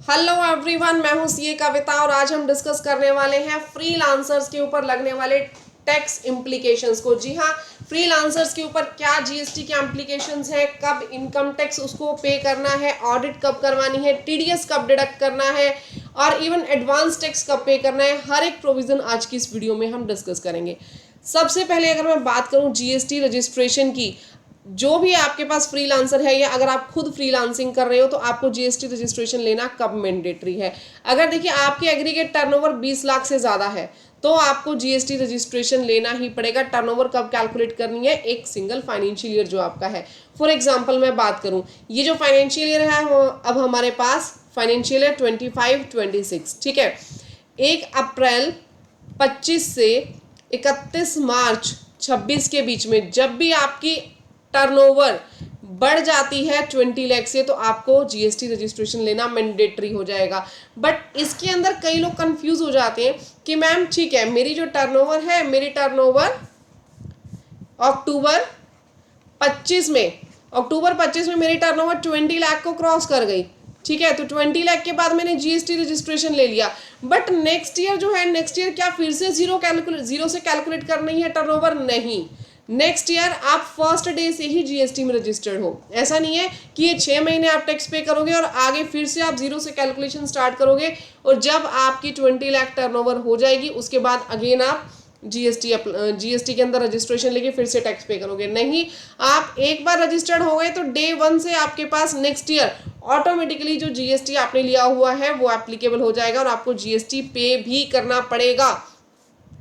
Hello everyone, मैं हूं CA कविता और आज हम डिस्कस करने वाले हैं फ्रीलांसर्स के ऊपर लगने वाले टैक्स इम्प्लीकेशंस को। जी हाँ, फ्रीलांसर्स के ऊपर क्या जीएसटी के इम्प्लीकेशंस है, कब इनकम टैक्स उसको पे करना है, ऑडिट कब करवानी है, टीडीएस कब डिडक्ट करना है और इवन एडवांस टैक्स कब पे करना है, हर एक प्रोविजन आज की इस वीडियो में हम डिस्कस करेंगे। सबसे पहले अगर मैं बात करूं जीएसटी रजिस्ट्रेशन की, जो भी आपके पास फ्रीलांसर है या अगर आप खुद फ्रीलांसिंग कर रहे हो तो आपको जीएसटी रजिस्ट्रेशन लेना कब मैंडेटरी है। अगर देखिए आपकी एग्रीगेट टर्नओवर 20 लाख से ज़्यादा है तो आपको जीएसटी रजिस्ट्रेशन लेना ही पड़ेगा। टर्नओवर कब कैलकुलेट करनी है, एक सिंगल फाइनेंशियल ईयर जो आपका है। फॉर एग्जांपल मैं बात करूं, ये जो फाइनेंशियल ईयर है वो अब हमारे पास फाइनेंशियल ईयर 25-26, ठीक है। 1 अप्रैल 25 से 31 मार्च 26 के बीच में जब भी आपकी टर्नओवर बढ़ जाती है 20 लाख से तो आपको जीएसटी रजिस्ट्रेशन लेना मैंडेटरी हो जाएगा। बट इसके अंदर कई लोग कंफ्यूज हो जाते हैं कि मैम ठीक है, मेरी जो टर्नओवर है, मेरी टर्नओवर अक्टूबर 25 में मेरी टर्नओवर 20 लाख को क्रॉस कर गई, ठीक है। तो 20 लाख के बाद मैंने जीएसटी रजिस्ट्रेशन ले लिया, बट नेक्स्ट ईयर जो है, नेक्स्ट ईयर क्या फिर से जीरो से कैलकुलेट करनी है टर्नओवर? नहीं, नेक्स्ट ईयर आप फर्स्ट डे से ही जीएसटी में रजिस्टर्ड हो। ऐसा नहीं है कि ये 6 महीने आप टैक्स पे करोगे और आगे फिर से आप जीरो से कैलकुलेशन स्टार्ट करोगे और जब आपकी 20 लाख टर्नओवर हो जाएगी उसके बाद अगेन आप जीएसटी के अंदर रजिस्ट्रेशन लेके फिर से टैक्स पे करोगे। नहीं, आप एक बार रजिस्टर्ड हो गए तो डे 1 से आपके पास नेक्स्ट ईयर ऑटोमेटिकली जो जीएसटी आपने लिया हुआ है वो एप्लीकेबल हो जाएगा और आपको जीएसटी पे भी करना पड़ेगा।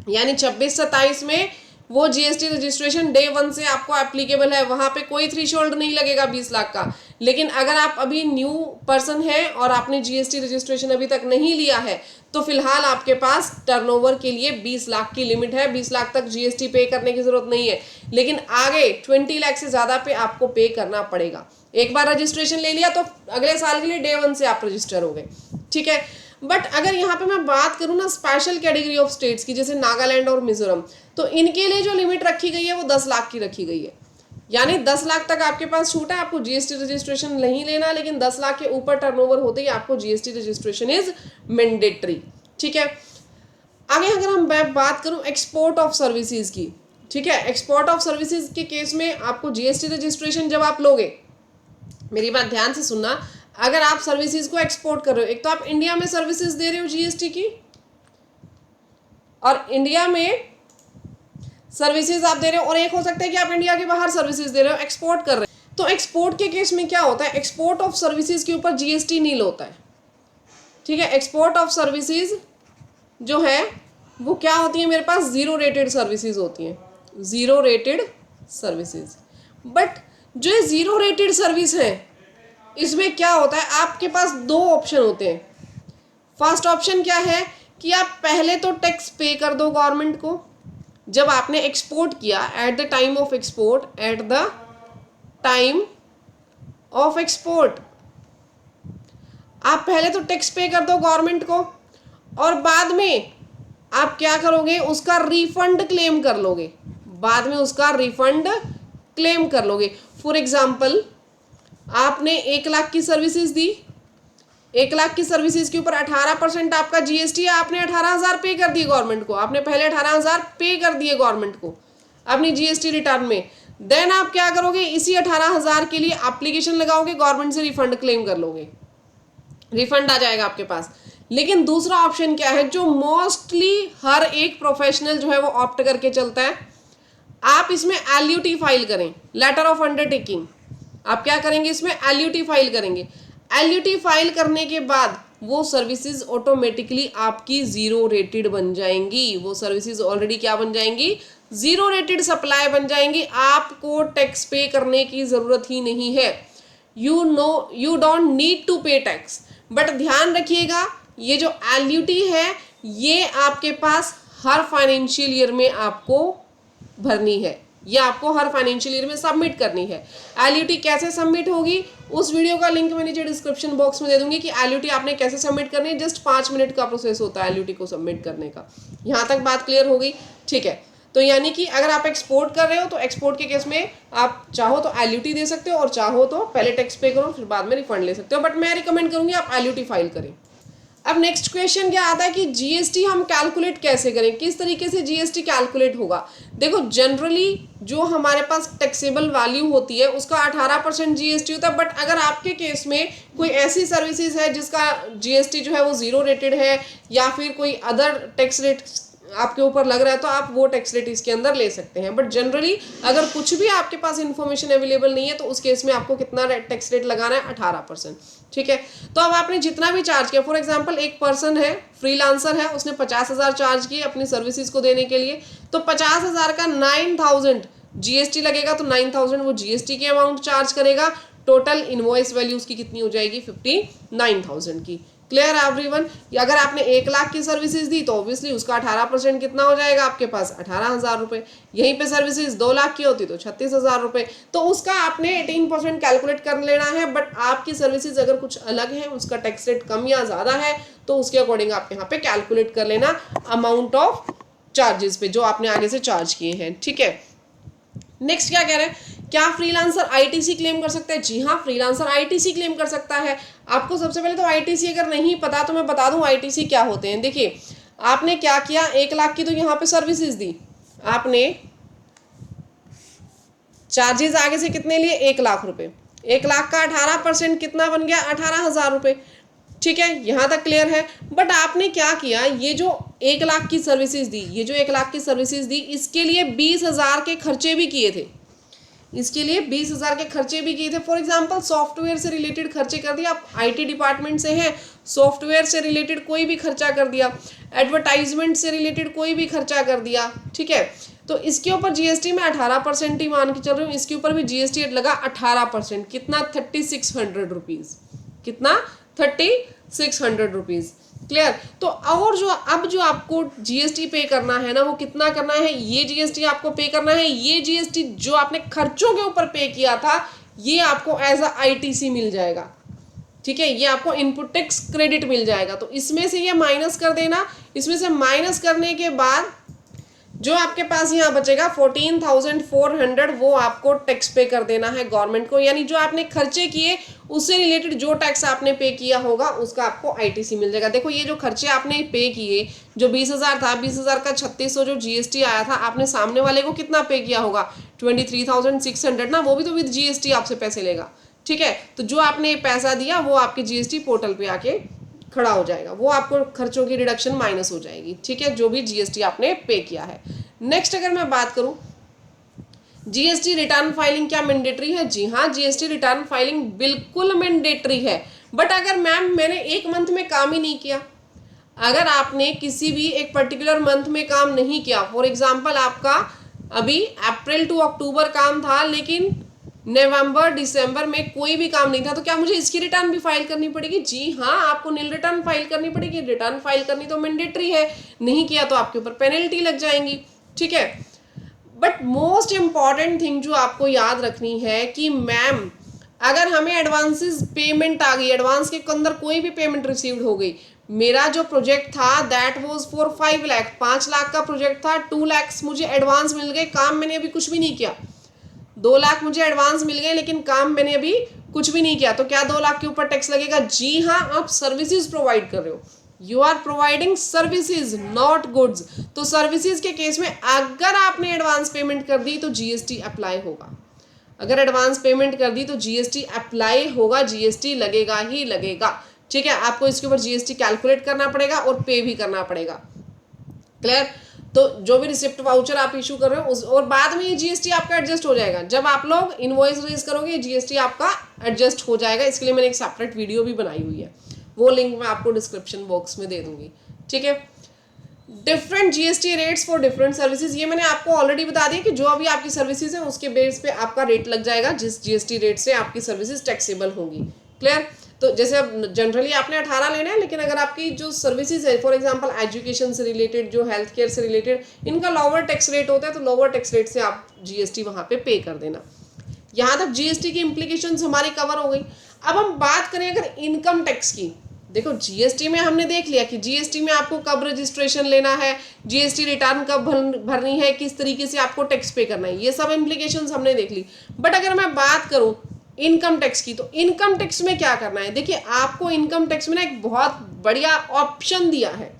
यानी 26-27 में वो जीएसटी रजिस्ट्रेशन डे 1 से आपको एप्लीकेबल है, वहां पे कोई थ्रेशोल्ड नहीं लगेगा 20 लाख का। लेकिन अगर आप अभी न्यू पर्सन है और आपने जीएसटी रजिस्ट्रेशन अभी तक नहीं लिया है तो फिलहाल आपके पास टर्नओवर के लिए 20 लाख की लिमिट है। 20 लाख तक जीएसटी पे करने की जरूरत नहीं है, लेकिन आगे 20 लाख से ज्यादा पे आपको पे करना पड़ेगा। एक बार रजिस्ट्रेशन ले लिया तो अगले साल के लिए डे 1 से आप रजिस्टर हो गए, ठीक है। बट अगर यहाँ पे मैं बात करूँ ना स्पेशल कैटेगरी ऑफ स्टेट्स की, जैसे नागालैंड और मिजोरम, तो इनके लिए जो लिमिट रखी गई है वो 10 लाख की रखी गई है। यानी 10 लाख तक आपके पास छूट है, आपको जीएसटी रजिस्ट्रेशन नहीं लेना, लेकिन 10 लाख के ऊपर टर्नओवर होते ही आपको जीएसटी रजिस्ट्रेशन इज मैंडेटरी, ठीक है। आगे अगर हम बात करूं एक्सपोर्ट ऑफ सर्विसेज की, ठीक है, एक्सपोर्ट ऑफ सर्विसेज के केस में आपको जीएसटी रजिस्ट्रेशन जब आप लोगे, मेरी बात ध्यान से सुनना, अगर आप सर्विसेज को एक्सपोर्ट कर रहे हो, एक तो आप इंडिया में सर्विसेज दे रहे हो जीएसटी की और इंडिया में सर्विसेज आप दे रहे हो, और एक हो सकता है कि आप इंडिया के बाहर सर्विसेज दे रहे हो, एक्सपोर्ट कर रहे हो। तो एक्सपोर्ट के केस में क्या होता है, एक्सपोर्ट ऑफ सर्विसेज के ऊपर जीएसटी नील होता है, ठीक है। एक्सपोर्ट ऑफ सर्विसेज जो है वो क्या होती है, मेरे पास जीरो रेटेड सर्विसेज होती हैं, जीरो रेटेड सर्विसेज। बट जो ये जीरो रेटेड सर्विस है इसमें क्या होता है, आपके पास दो ऑप्शन होते हैं। फर्स्ट ऑप्शन क्या है कि आप पहले तो टैक्स पे कर दो गवर्नमेंट को, जब आपने एक्सपोर्ट किया, at the time of export, at the time of export आप पहले तो टैक्स पे कर दो गवर्नमेंट को और बाद में आप क्या करोगे, उसका रिफंड क्लेम कर लोगे, बाद में उसका रिफंड क्लेम कर लोगे। फॉर एग्जाम्पल, आपने 1 लाख की सर्विसेज दी, 1 लाख की सर्विसेज के ऊपर 18% आपका जीएसटी है, आपने 18,000 पे कर दिए गवर्नमेंट को, आपने पहले 18,000 पे कर दिए गवर्नमेंट को अपनी जीएसटी रिटर्न में। देन आप क्या करोगे, इसी 18,000 के लिए एप्लीकेशन लगाओगे, गवर्नमेंट से रिफंड क्लेम कर लोगे, रिफंड आ जाएगा आपके पास। लेकिन दूसरा ऑप्शन क्या है, जो मोस्टली हर एक प्रोफेशनल जो है वो ऑप्ट करके चलता है, आप इसमें एलयूटी फाइल करें, लेटर ऑफ अंडरटेकिंग। आप क्या करेंगे, इसमें एलयूटी फाइल करेंगे। एलयूटी फाइल करने के बाद वो सर्विसेज ऑटोमेटिकली आपकी जीरो रेटेड बन जाएंगी, वो सर्विसेज ऑलरेडी क्या बन जाएंगी, जीरो रेटेड सप्लाई बन जाएंगी, आपको टैक्स पे करने की जरूरत ही नहीं है। यू डोंट नीड टू पे टैक्स। बट ध्यान रखिएगा, ये जो एलयूटी है ये आपके पास हर फाइनेंशियल ईयर में आपको भरनी है, ये आपको हर फाइनेंशियल ईयर में सबमिट करनी है। एलयूटी कैसे सबमिट होगी, उस वीडियो का लिंक मैं नीचे डिस्क्रिप्शन बॉक्स में दे दूंगी कि एलयूटी आपने कैसे सबमिट करनी है। जस्ट 5 मिनट का प्रोसेस होता है एलयूटी को सबमिट करने का। यहाँ तक बात क्लियर हो गई, ठीक है। तो यानी कि अगर आप एक्सपोर्ट कर रहे हो तो एक्सपोर्ट के केस में आप चाहो तो एलयूटी दे सकते हो और चाहो तो पहले टैक्स पे करो फिर बाद में रिफंड ले सकते हो, बट मैं रिकमेंड करूंगी आप एलयूटी फाइल करें। अब नेक्स्ट क्वेश्चन क्या आता है कि जीएसटी हम कैलकुलेट कैसे करें, किस तरीके से जीएसटी कैलकुलेट होगा। देखो जनरली जो हमारे पास टैक्सेबल वैल्यू होती है उसका 18% जीएसटी होता है, बट अगर आपके केस में कोई ऐसी सर्विसेज है जिसका जीएसटी जो है वो 0 रेटेड है या फिर कोई अदर टैक्स रेट आपके ऊपर लग रहा है तो आप वो टैक्स रेट इसके अंदर ले सकते हैं। बट जनरली अगर कुछ भी आपके पास इन्फॉर्मेशन अवेलेबल नहीं है तो उस केस में आपको कितना टैक्स रेट लगाना है, 18%। ठीक है, तो अब आपने जितना भी चार्ज किया, फॉर एग्जांपल एक पर्सन है, फ्रीलांसर है, उसने 50,000 चार्ज किए अपनी सर्विसेज को देने के लिए, तो 50,000 का 9,000 जीएसटी लगेगा, तो 9,000 वो जीएसटी के अमाउंट चार्ज करेगा। टोटल इनवॉइस वैल्यू उसकी कितनी हो जाएगी, 59,000 की। Clear everyone. अगर आपने 1 लाख की सर्विसेज दी तो ऑब्वियसली उसका 18% कितना हो जाएगा आपके पास, 18,000 रुपये। यहीं पे सर्विसेज 2 लाख की होती तो 36,000 रुपये, तो उसका आपने 18% कैलकुलेट कर लेना है। बट आपकी सर्विसेज अगर कुछ अलग है, उसका टैक्स रेट कम या ज़्यादा है, तो उसके अकॉर्डिंग आप यहाँ पे कैलकुलेट कर लेना अमाउंट ऑफ चार्जेस पे जो आपने आगे से चार्ज किए हैं। ठीक है, नेक्स्ट क्या कह रहे हैं, क्या फ्रीलांसर आईटीसी क्लेम कर सकता है? जी हाँ, फ्रीलांसर आईटीसी क्लेम कर सकता है। आपको सबसे पहले तो आईटीसी अगर नहीं पता तो मैं बता दूं आईटीसी क्या होते हैं। देखिए, आपने क्या किया, 1 लाख की तो यहाँ पे सर्विसेज दी, आपने चार्जेस आगे से कितने लिए, 1 लाख रुपए। 1 लाख का 18% कितना बन गया, 18,000 रुपये। ठीक है, यहाँ तक क्लियर है। बट आपने क्या किया, ये जो 1 लाख की सर्विसेज दी, ये जो 1 लाख की सर्विसेज दी, इसके लिए 20,000 के खर्चे भी किए थे, इसके लिए 20,000 के खर्चे भी किए थे। फॉर एग्जांपल सॉफ्टवेयर से रिलेटेड खर्चे कर दिया, आप आईटी डिपार्टमेंट से हैं, सॉफ्टवेयर से रिलेटेड कोई भी खर्चा कर दिया, एडवर्टाइजमेंट से रिलेटेड कोई भी खर्चा कर दिया। ठीक है, तो इसके ऊपर जीएसटी में 18% ही मान के चल रही हूँ, इसके ऊपर भी जीएसटी लगा 18%, कितना, 3600 रुपीज़, कितना, 3600 रुपीज़। क्लियर। तो और जो अब जो आपको जीएसटी पे करना है ना, वो कितना करना है, ये जीएसटी आपको पे करना है। ये जीएसटी जो आपने खर्चों के ऊपर पे किया था, ये आपको एज अ आईटीसी मिल जाएगा। ठीक है, ये आपको इनपुट टैक्स क्रेडिट मिल जाएगा। तो इसमें से ये माइनस कर देना, इसमें से माइनस करने के बाद जो आपके पास यहाँ बचेगा 14,400, वो आपको टैक्स पे कर देना है गवर्नमेंट को। यानी जो आपने खर्चे किए उससे रिलेटेड जो टैक्स आपने पे किया होगा उसका आपको आईटीसी मिल जाएगा। देखो, ये जो खर्चे आपने पे किए, जो 20,000 था, 20,000 का 3600 जो जीएसटी आया था, आपने सामने वाले को कितना पे किया होगा, 23,600 ना, वो भी तो विद जीएसटी आपसे पैसे लेगा। ठीक है, तो जो आपने पैसा दिया वो आपके जीएसटी पोर्टल पे आके खड़ा हो जाएगा, वो आपको खर्चों की रिडक्शन माइनस हो जाएगी। ठीक है, जो भी जीएसटी आपने पे किया है। नेक्स्ट अगर मैं बात करूं, जीएसटी रिटर्न फाइलिंग क्या मैंडेटरी है? जी हाँ, जीएसटी रिटर्न फाइलिंग बिल्कुल मैंडेटरी है। बट अगर मैम मैंने 1 मंथ में काम ही नहीं किया, अगर आपने किसी भी एक पर्टिकुलर मंथ में काम नहीं किया, फॉर एग्जाम्पल आपका अभी अप्रैल टू अक्टूबर काम था लेकिन नवंबर दिसंबर में कोई भी काम नहीं था, तो क्या मुझे इसकी रिटर्न भी फाइल करनी पड़ेगी? जी हाँ, आपको नील रिटर्न फाइल करनी पड़ेगी। रिटर्न फाइल करनी तो मैंडेटरी है, नहीं किया तो आपके ऊपर पेनल्टी लग जाएंगी। ठीक है, बट मोस्ट इंपॉर्टेंट थिंग जो आपको याद रखनी है कि मैम अगर हमें एडवांसेस पेमेंट आ गई, एडवांस के अंदर कोई भी पेमेंट रिसीव्ड हो गई, मेरा जो प्रोजेक्ट था that was for 5 lakh, 5 lakh का प्रोजेक्ट था, 2 लाख मुझे एडवांस मिल गए, काम मैंने अभी कुछ भी नहीं किया। 2 लाख मुझे एडवांस मिल गए लेकिन काम मैंने अभी कुछ भी नहीं किया, तो क्या 2 लाख के ऊपर टैक्स लगेगा? जी हाँ, आप सर्विसेज प्रोवाइड कर रहे हो, you are providing services not goods. तो सर्विसेज के केस में अगर आपने एडवांस पेमेंट कर दी तो जीएसटी अप्लाई होगा। अगर एडवांस पेमेंट कर दी तो जीएसटी अप्लाई होगा, जीएसटी लगेगा ही लगेगा। ठीक है, आपको इसके ऊपर जीएसटी कैलकुलेट करना पड़ेगा और पे भी करना पड़ेगा। क्लियर। तो जो भी रिसिप्ट वाउचर आप इशू कर रहे हो और बाद में ये जीएसटी आपका एडजस्ट हो जाएगा। जब आप लोग इनवॉइस रेज करोगे जीएसटी आपका एडजस्ट हो जाएगा। इसके लिए मैंने एक सेपरेट वीडियो भी बनाई हुई है, वो लिंक मैं आपको डिस्क्रिप्शन बॉक्स में दे दूंगी। ठीक है, different GST rates for different services, ये मैंने आपको ऑलरेडी बता दिया कि जो अभी आपकी सर्विसेज है उसके बेस पे आपका रेट लग जाएगा, जिस जीएसटी रेट से आपकी सर्विसेज टैक्सेबल होंगी। क्लियर। तो जैसे अब जनरली आपने 18 लेना है, लेकिन अगर आपकी जो सर्विसेज है फॉर एग्जांपल एजुकेशन से रिलेटेड, जो हेल्थ केयर से रिलेटेड, इनका लोअर टैक्स रेट होता है, तो लोअर टैक्स रेट से आप जीएसटी वहां पे कर देना। यहाँ तक जीएसटी की इम्प्लीकेशंस हमारी कवर हो गई। अब हम बात करें अगर इनकम टैक्स की, देखो जीएसटी में हमने देख लिया कि जीएसटी में आपको कब रजिस्ट्रेशन लेना है, जीएसटी रिटर्न कब भरनी है, किस तरीके से आपको टैक्स पे करना है, ये सब इम्प्लीकेशंस हमने देख ली। बट अगर मैं बात करूं इनकम टैक्स की, तो इनकम टैक्स में क्या करना है? देखिए आपको इनकम टैक्स में ना एक बहुत बढ़िया ऑप्शन दिया है,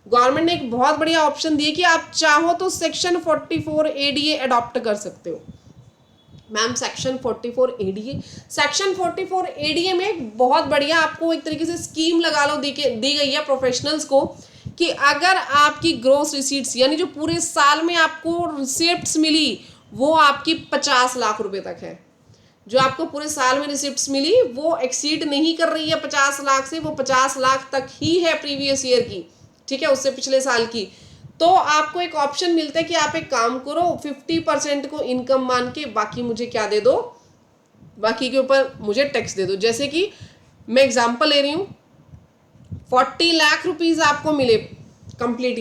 गवर्नमेंट ने एक बहुत बढ़िया ऑप्शन दिया कि आप चाहो तो सेक्शन 44 एडीए अडॉप्ट कर सकते हो। Ma'am section 44 ADA, section 44 ADA में एक बहुत बढ़िया आपको एक तरीके से स्कीम लगा लो दी गई है प्रोफेशनल्स को कि अगर आपकी ग्रॉस रिसीट्स यानी जो पूरे साल में आपको रिसिप्ट्स मिली वो आपकी 50 लाख रुपए तक है, जो आपको पूरे साल में रिसिप्ट्स मिली वो एक्सीड नहीं कर रही है 50 लाख से, वो 50 लाख तक ही है प्रीवियस ईयर की, ठीक है, उससे पिछले साल की, तो आपको एक ऑप्शन मिलता है कि आप एक काम करो 50% को इनकम मान के बाकी मुझे क्या दे दो, बाकी के ऊपर मुझे टैक्स दे दो। जैसे कि मैं एग्जांपल ले रही हूँ, 40 लाख रुपीज आपको मिले कंप्लीट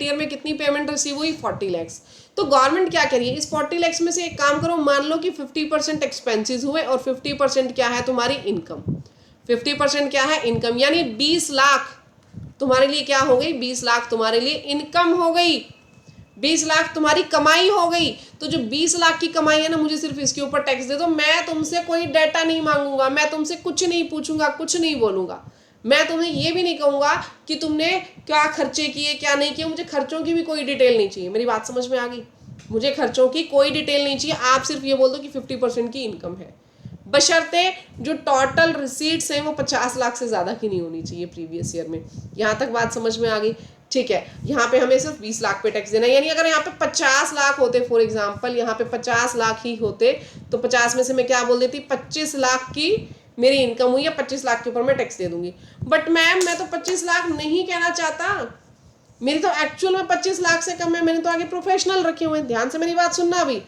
ईयर में कितनी पेमेंट रिसीव हुई? 40 लैक्स। तो गवर्नमेंट क्या कह रही है, इस 40 लैक्स में से एक काम करो, मान लो कि 50% एक्सपेंसेस हुए और 50% क्या है तुम्हारी इनकम, 50% क्या है इनकम, यानी 20 लाख तुम्हारे लिए क्या हो गई? 20 लाख तुम्हारे लिए इनकम हो गई, 20 लाख तुम्हारी कमाई हो गई। तो जो 20 लाख की कमाई है ना, मुझे सिर्फ इसके ऊपर टैक्स दे दो, मैं तुमसे कोई डाटा नहीं मांगूंगा, मैं तुमसे कुछ नहीं पूछूंगा, कुछ नहीं बोलूंगा, मैं तुम्हें ये भी नहीं कहूंगा कि तुमने क्या खर्चे किए क्या नहीं किए, मुझे खर्चों की भी कोई डिटेल नहीं चाहिए। मेरी बात समझ में आ गई? मुझे खर्चों की कोई डिटेल नहीं चाहिए, आप सिर्फ ये बोल दो कि 50% की इनकम है, बशर्ते जो टोटल रिसीट्स हैं वो 50 लाख से ज़्यादा की नहीं होनी चाहिए प्रीवियस ईयर में। यहाँ तक बात समझ में आ गई? ठीक है, यहाँ पे हमें सिर्फ 20 लाख पे टैक्स देना है, यानी अगर यहाँ पे 50 लाख होते, फॉर एग्जांपल यहाँ पे 50 लाख ही होते, तो 50 में से मैं क्या बोल देती, 25 लाख की मेरी इनकम हुई है, 25 लाख के ऊपर मैं टैक्स दे दूंगी। बट मैम मैं तो 25 लाख नहीं कहना चाहता, मेरी तो एक्चुअल में 25 लाख से कम है, मैंने तो आगे प्रोफेशनल रखे हुए हैं, ध्यान से मेरी बात सुनना, अभी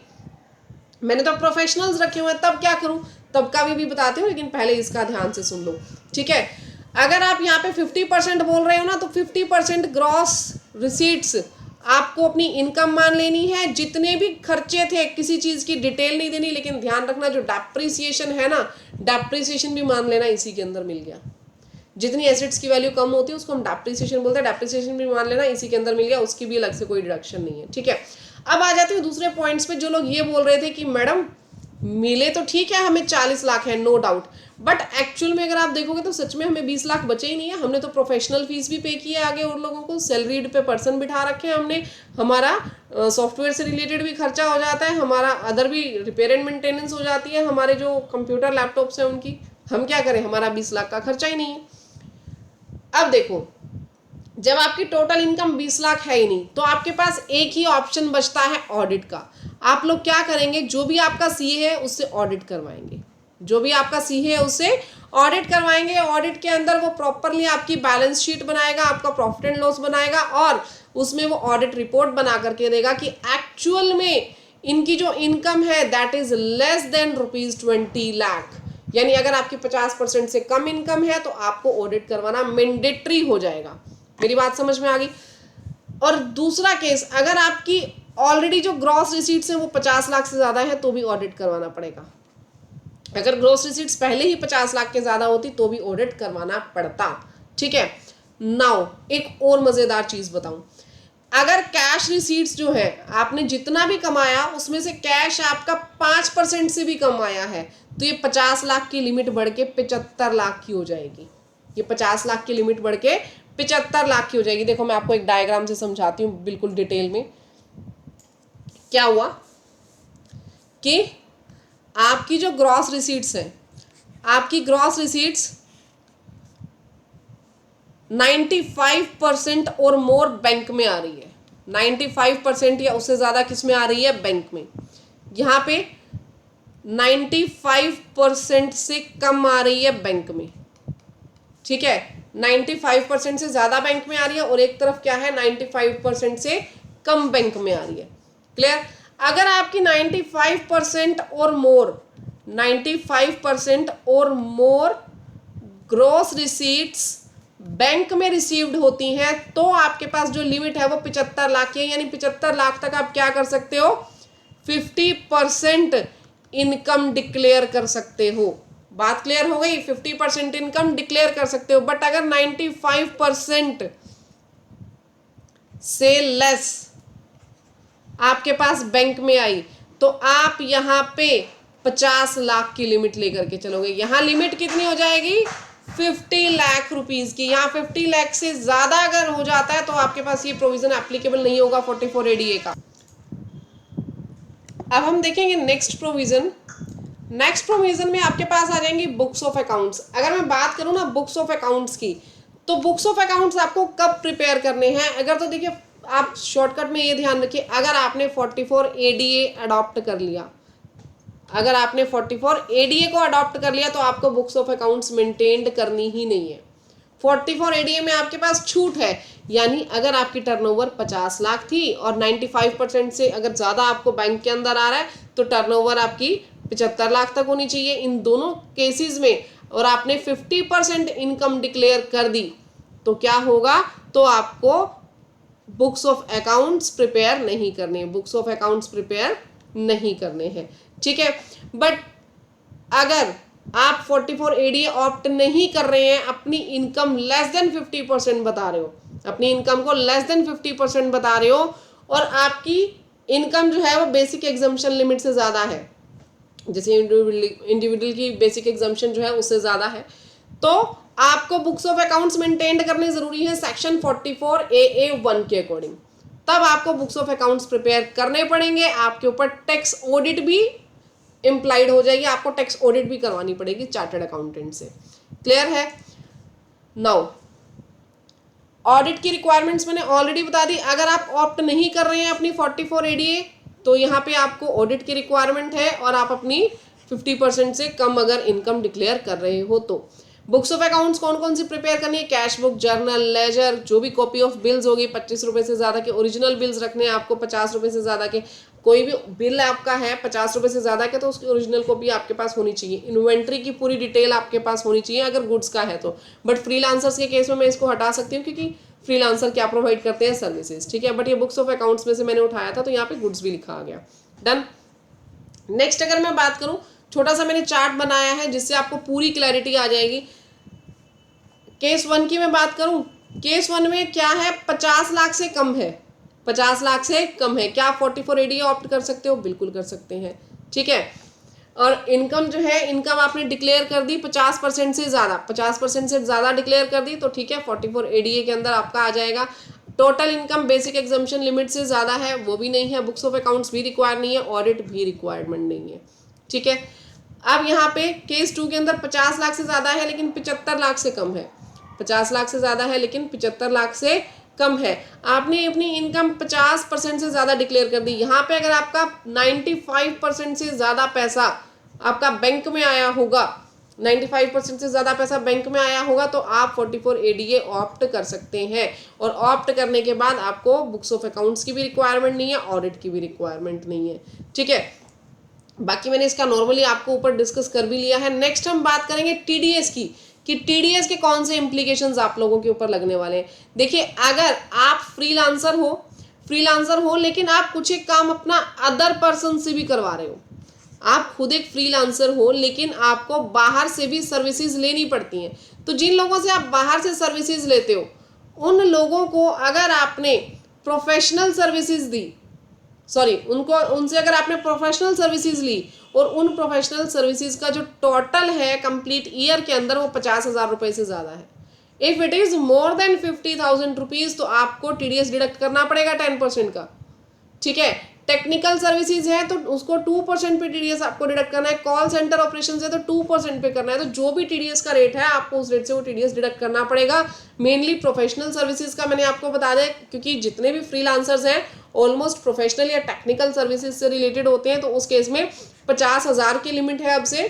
मैंने तो प्रोफेशनल्स रखे हुए हैं, तब क्या करूं, तब का भी बताती हूँ, लेकिन पहले इसका ध्यान से सुन लो, ठीक है। अगर आप यहाँ पे 50% बोल रहे हो ना, तो 50% ग्रॉस रिसीट्स आपको अपनी इनकम मान लेनी है, जितने भी खर्चे थे, किसी चीज की डिटेल नहीं देनी, लेकिन ध्यान रखना जो डेप्रिसिएशन है ना, डेप्रिसिएशन भी मान लेना, इसी के अंदर मिल गया। जितनी एसेट्स की वैल्यू कम होती है उसको हम डेप्रिसिएशन बोलते हैं, डेप्रिसिएशन भी मान लेना, इसी के अंदर मिल गया, उसकी भी अलग से कोई डिडक्शन नहीं है, ठीक है। अब आ जाती हूँ दूसरे पॉइंट्स पे। जो लोग ये बोल रहे थे कि मैडम मिले तो ठीक है हमें 40 लाख है, नो डाउट, बट एक्चुअल में अगर आप देखोगे तो सच में हमें 20 लाख बचे ही नहीं है। हमने तो प्रोफेशनल फीस भी पे की है आगे उन लोगों को, सैलरीड पे पर्सन बिठा रखे हैं हमने, हमारा सॉफ्टवेयर से रिलेटेड भी खर्चा हो जाता है, हमारा अदर भी रिपेयर एंड मेंटेनेंस हो जाती है, हमारे जो कंप्यूटर लैपटॉप्स हैं उनकी, हम क्या करें, हमारा 20 लाख का खर्चा ही नहीं है। अब देखो, जब आपकी टोटल इनकम 20 लाख है ही नहीं, तो आपके पास एक ही ऑप्शन बचता है ऑडिट का। आप लोग क्या करेंगे, जो भी आपका सीए है उससे ऑडिट करवाएंगे, जो भी आपका सीए है उससे ऑडिट करवाएंगे। ऑडिट के अंदर वो प्रॉपरली आपकी बैलेंस शीट बनाएगा, आपका प्रॉफिट एंड लॉस बनाएगा, और उसमें वो ऑडिट रिपोर्ट बना करके देगा कि एक्चुअल में इनकी जो इनकम है that is less than ₹20 lakh, यानी अगर आपकी 50% से कम इनकम है तो आपको ऑडिट करवाना मैंडेटरी हो जाएगा। मेरी बात समझ में आ गई? और दूसरा केस, अगर आपकी ऑलरेडी जो ग्रॉस रिसीट्स है वो 50 लाख से ज्यादा है तो भी ऑडिट करवाना पड़ेगा। अगर ग्रॉस रिसीट्स पहले ही 50 लाख के ज्यादा होती तो भी ऑडिट करवाना पड़ता, ठीक है। नाउ एक और मजेदार चीज बताऊं, अगर कैश रिसीट्स जो है आपने जितना भी कमाया उसमें से कैश आपका 5% से भी कम आया है, तो ये 50 लाख की लिमिट बढ़ के 75 लाख की हो जाएगी। ये 50 लाख की लिमिट बढ़ के 75 लाख की हो जाएगी। देखो मैं आपको एक डायग्राम से समझाती हूँ बिल्कुल डिटेल में। क्या हुआ कि आपकी जो ग्रॉस रिसीट्स है, आपकी ग्रॉस रिसीट्स 95% और मोर बैंक में आ रही है, 95% या उससे ज्यादा किस में आ रही है, बैंक में। यहाँ पे 95% से कम आ रही है बैंक में, ठीक है। 95% से ज्यादा बैंक में आ रही है और एक तरफ क्या है, 95% से कम बैंक में आ रही है। क्लियर? अगर आपकी 95% और मोर 95% और मोर ग्रॉस रिसीट्स बैंक में रिसीव्ड होती हैं तो आपके पास जो लिमिट है वो 75 लाख की है, यानी 75 लाख तक आप क्या कर सकते हो, 50% इनकम डिक्लेयर कर सकते हो। बात क्लियर हो गई। 50% इनकम डिक्लेयर कर सकते हो, बट अगर 95% से लेस आपके पास बैंक में आई तो आप यहां पे 50 लाख की लिमिट लेकर के चलोगे। यहां लिमिट कितनी हो जाएगी? 50 लाख रुपीज की। यहां 50 लाख से ज्यादा अगर हो जाता है तो आपके पास ये प्रोविजन एप्लीकेबल नहीं होगा 44 ADA का। अब हम देखेंगे नेक्स्ट प्रोविजन। नेक्स्ट प्रोविजन में आपके पास आ जाएंगी बुक्स ऑफ अकाउंट्स। अगर मैं बात करूं ना बुक्स ऑफ अकाउंट्स की, तो बुक्स ऑफ अकाउंट्स आपको कब प्रिपेयर करने हैं? अगर तो देखिए आप शॉर्टकट में ये ध्यान रखिए, अगर आपने 44 ADA अडॉप्ट कर लिया, अगर आपने 44 ADA को अडॉप्ट कर लिया तो आपको बुक्स ऑफ अकाउंट्स मेंटेन करनी ही नहीं है। 44 ADA में आपके पास छूट है, यानी अगर आपकी टर्नओवर 50 लाख थी और 95% से अगर ज़्यादा आपको बैंक के अंदर आ रहा है तो टर्नओवर आपकी 75 लाख तक होनी चाहिए इन दोनों केसेस में, और आपने 50% इनकम डिक्लेयर कर दी तो क्या होगा? तो आपको बुक्स ऑफ अकाउंट्स प्रिपेयर नहीं करने, बुक्स ऑफ अकाउंट्स प्रिपेयर नहीं करने हैं, ठीक है। बट अगर आप 44 ADA ऑप्ट नहीं कर रहे हैं, अपनी इनकम लेस देन 50% बता रहे हो, अपनी इनकम को लेस देन 50% बता रहे हो, और आपकी इनकम जो है वो बेसिक एग्जम्पशन लिमिट से ज़्यादा है, जैसे इंडिविजुअल की बेसिक एग्जम्पशन जो है उससे ज़्यादा है, तो आपको बुक्स ऑफ अकाउंट्स मेंटेन करने ज़रूरी है सेक्शन 44 AA1 के अकॉर्डिंग। तब आपको बुक्स ऑफ अकाउंट्स प्रिपेयर करने पड़ेंगे। आपके ऊपर टैक्स ऑडिट भी इम्प्लाइड हो जाएगी, आपको टैक्स ऑडिट भी करवानी पड़ेगी चार्टर्ड अकाउंटेंट से। क्लियर है? नाउ ऑडिट की रिक्वायरमेंट्स मैंने ऑलरेडी बता दी। अगर आप ऑप्ट नहीं कर रहे हैं अपनी 44 ADA तो यहाँ पे आपको ऑडिट की रिक्वायरमेंट है, और आप अपनी 50% से कम अगर इनकम डिक्लेयर कर रहे हो तो। बुक्स ऑफ अकाउंट्स कौन कौन सी प्रिपेयर करनी है? कैश बुक, जर्नल, लेजर, जो भी कॉपी ऑफ बिल्स होगी 25 रुपये से ज़्यादा के, ओरिजिनल बिल्स रखने हैं आपको 50 रुपये से ज़्यादा के। कोई भी बिल आपका है 50 रुपये से ज़्यादा के तो उसकी ओरिजिनल कॉपी आपके पास होनी चाहिए। इन्वेंट्री की पूरी डिटेल आपके पास होनी चाहिए अगर गुड्स का है तो। बट फ्रीलांसर्स के केस में मैं इसको हटा सकती हूँ क्योंकि फ्रीलांसर क्या प्रोवाइड करते हैं? सर्विसेज, ठीक है। बट ये बुक्स ऑफ अकाउंट्स में से मैंने उठाया था तो यहाँ पे गुड्स भी लिखा आ गया। डन। नेक्स्ट अगर मैं बात करूँ, छोटा सा मैंने चार्ट बनाया है जिससे आपको पूरी क्लैरिटी आ जाएगी। केस 1 की मैं बात करूं, केस 1 में क्या है? 50 लाख से कम है, 50 लाख से कम है। क्या 44 ADA ऑप्ट कर सकते हो? बिल्कुल कर सकते हैं, ठीक है। और इनकम जो है, इनकम आपने डिक्लेयर कर दी 50% से ज़्यादा, 50% से ज़्यादा डिक्लेयर कर दी तो ठीक है, 44 ADA के अंदर आपका आ जाएगा। Total income basic exemption limit से ज़्यादा है, वो भी नहीं है। बुक्स ऑफ अकाउंट्स भी रिक्वायर नहीं है, ऑडिट भी रिक्वायरमेंट नहीं है, ठीक है। अब यहाँ पे केस 2 के अंदर 50 लाख से ज़्यादा है लेकिन 75 लाख से कम है, 50 लाख से ज़्यादा है लेकिन 75 लाख से कम है। आपने अपनी इनकम 50% से ज़्यादा डिक्लेयर कर दी। यहाँ पे अगर आपका 95% से ज़्यादा पैसा आपका बैंक में आया होगा, 95% से ज़्यादा पैसा बैंक में आया होगा तो आप 44 ADA ऑप्ट कर सकते हैं। और ऑप्ट करने के बाद आपको बुक्स ऑफ अकाउंट्स की भी रिक्वायरमेंट नहीं है, ऑडिट की भी रिक्वायरमेंट नहीं है, ठीक है। बाकी मैंने इसका नॉर्मली आपको ऊपर डिस्कस कर भी लिया है। नेक्स्ट हम बात करेंगे TDS की, कि TDS के कौन से इम्प्लीकेशंस आप लोगों के ऊपर लगने वाले हैं। देखिए, अगर आप फ्रीलांसर हो लेकिन आप कुछ एक काम अपना अदर पर्सन से भी करवा रहे हो, आप खुद एक फ्रीलांसर हो लेकिन आपको बाहर से भी सर्विसेज लेनी पड़ती हैं, तो जिन लोगों से आप बाहर से सर्विसेज लेते हो उन लोगों को अगर आपने प्रोफेशनल सर्विसेज दी, उनसे अगर आपने प्रोफेशनल सर्विसेज ली और उन प्रोफेशनल सर्विसेज का जो टोटल है कंप्लीट ईयर के अंदर वो 50,000 रुपये से ज़्यादा है, if it is more than 50,000 rupees तो आपको TDS डिडक्ट करना पड़ेगा 10% का, ठीक है। टेक्निकल सर्विसेज है तो उसको 2% पे TDS आपको डिडक्ट करना है। कॉल सेंटर ऑपरेशन है तो 2% पे करना है। तो जो भी TDS का रेट है आपको उस रेट से वो TDS डिडक्ट करना पड़ेगा। मेनली प्रोफेशनल सर्विसेज का मैंने आपको बता दिया क्योंकि जितने भी फ्रीलांसर्स हैं ऑलमोस्ट प्रोफेशनल या टेक्निकल सर्विसेज से रिलेटेड होते हैं, तो उस केस में 50,000 की लिमिट है अब से,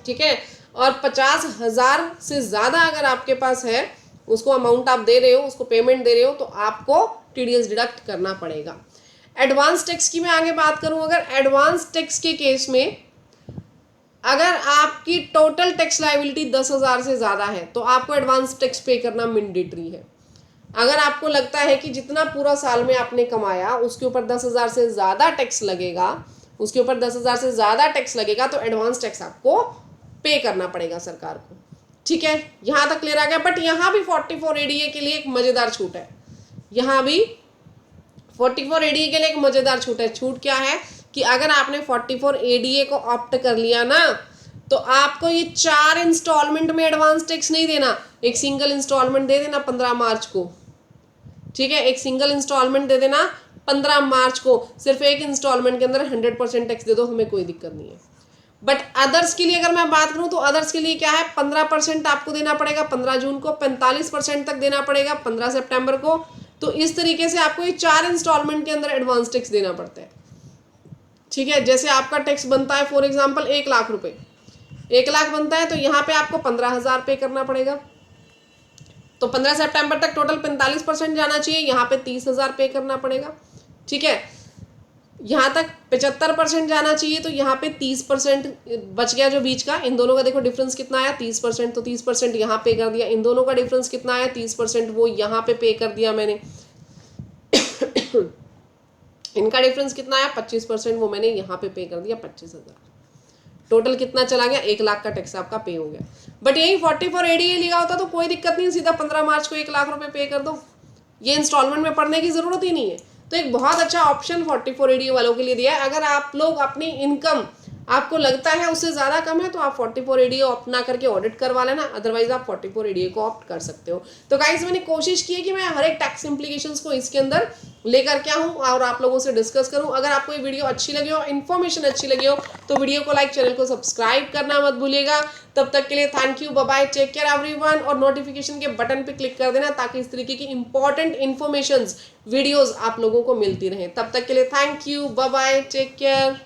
ठीक है। और 50,000 से ज़्यादा अगर आपके पास है, उसको अमाउंट आप दे रहे हो, उसको पेमेंट दे रहे हो, तो आपको TDS डिडक्ट करना पड़ेगा। एडवांस टैक्स की मैं आगे बात करूं, अगर एडवांस टैक्स के केस में अगर आपकी टोटल टैक्स लायबिलिटी 10,000 से ज़्यादा है तो आपको एडवांस टैक्स पे करना मैंडेटरी है। अगर आपको लगता है कि जितना पूरा साल में आपने कमाया उसके ऊपर 10,000 से ज़्यादा टैक्स लगेगा, तो एडवांस टैक्स आपको पे करना पड़ेगा सरकार को। ठीक है, यहाँ तक क्लियर आ गया। बट यहाँ भी 44 ADA के लिए एक मजेदार छूट है, यहाँ भी 44 ADA के लिए एक मजेदार छूट है। छूट क्या है कि अगर आपने 44 ADA को ऑप्ट कर लिया ना, तो आपको ये 4 इंस्टॉलमेंट में एडवांस टैक्स नहीं देना, एक सिंगल इंस्टॉलमेंट दे देना 15 मार्च को। ठीक है, एक सिंगल इंस्टॉलमेंट दे देना 15 मार्च को, सिर्फ एक इंस्टॉलमेंट के अंदर 100% टैक्स दे दो, हमें कोई दिक्कत नहीं है। बट अदर्स के लिए अगर मैं बात करूं तो अदर्स के लिए क्या है, 15% आपको देना पड़ेगा 15 जून को, 45% तक देना पड़ेगा 15 सितंबर को। तो इस तरीके से आपको ये 4 इंस्टॉलमेंट के अंदर एडवांस टैक्स देना पड़ता है। ठीक है, जैसे आपका टैक्स बनता है फॉर एग्जाम्पल 1 लाख रुपए, 1 लाख बनता है तो यहाँ पे आपको 15,000 पे करना पड़ेगा। तो 15 सितंबर तक टोटल 45% जाना चाहिए, यहाँ पे 30,000 पे करना पड़ेगा। ठीक है, यहाँ तक 75% जाना चाहिए तो यहाँ पे 30% बच गया जो बीच का। इन दोनों का देखो डिफरेंस कितना आया, 30%, तो 30% यहाँ पे कर दिया। इन दोनों का डिफरेंस कितना आया, 30%, वो यहाँ पे कर दिया मैंने। इनका डिफरेंस कितना आया, 25%, वो मैंने यहाँ पे कर दिया 25,000। टोटल कितना चला गया, 1 लाख का टैक्स आपका पे हो गया। बट यही 44 ADA लिया होता तो कोई दिक्कत नहीं, सीधा 15 मार्च को 1 लाख रुपए पे कर दो, ये इंस्टॉलमेंट में पढ़ने की जरूरत ही नहीं है। तो एक बहुत अच्छा ऑप्शन 44 ADA वालों के लिए दिया है। अगर आप लोग अपनी इनकम आपको लगता है उससे ज़्यादा कम है तो आप 44 ADA ऑप्ट ना करके ऑडिट करवा लेना, अदरवाइज आप 44 ADA को ऑप्ट कर सकते हो। तो गाइस मैंने कोशिश की है कि मैं हर एक टैक्स इम्प्लीकेशंस को इसके अंदर लेकर के आऊँ और आप लोगों से डिस्कस करूँ। अगर आपको ये वीडियो अच्छी लगी हो, इन्फॉर्मेशन अच्छी लगी हो, तो वीडियो को लाइक, चैनल को सब्सक्राइब करना मत भूलिएगा। तब तक के लिए thank you, bye bye, take care everyone. और नोटिफिकेशन के बटन पे क्लिक कर देना ताकि इस तरीके की इंपॉर्टेंट इन्फॉर्मेशन वीडियोस आप लोगों को मिलती रहे। तब तक के लिए thank you, bye bye, take care.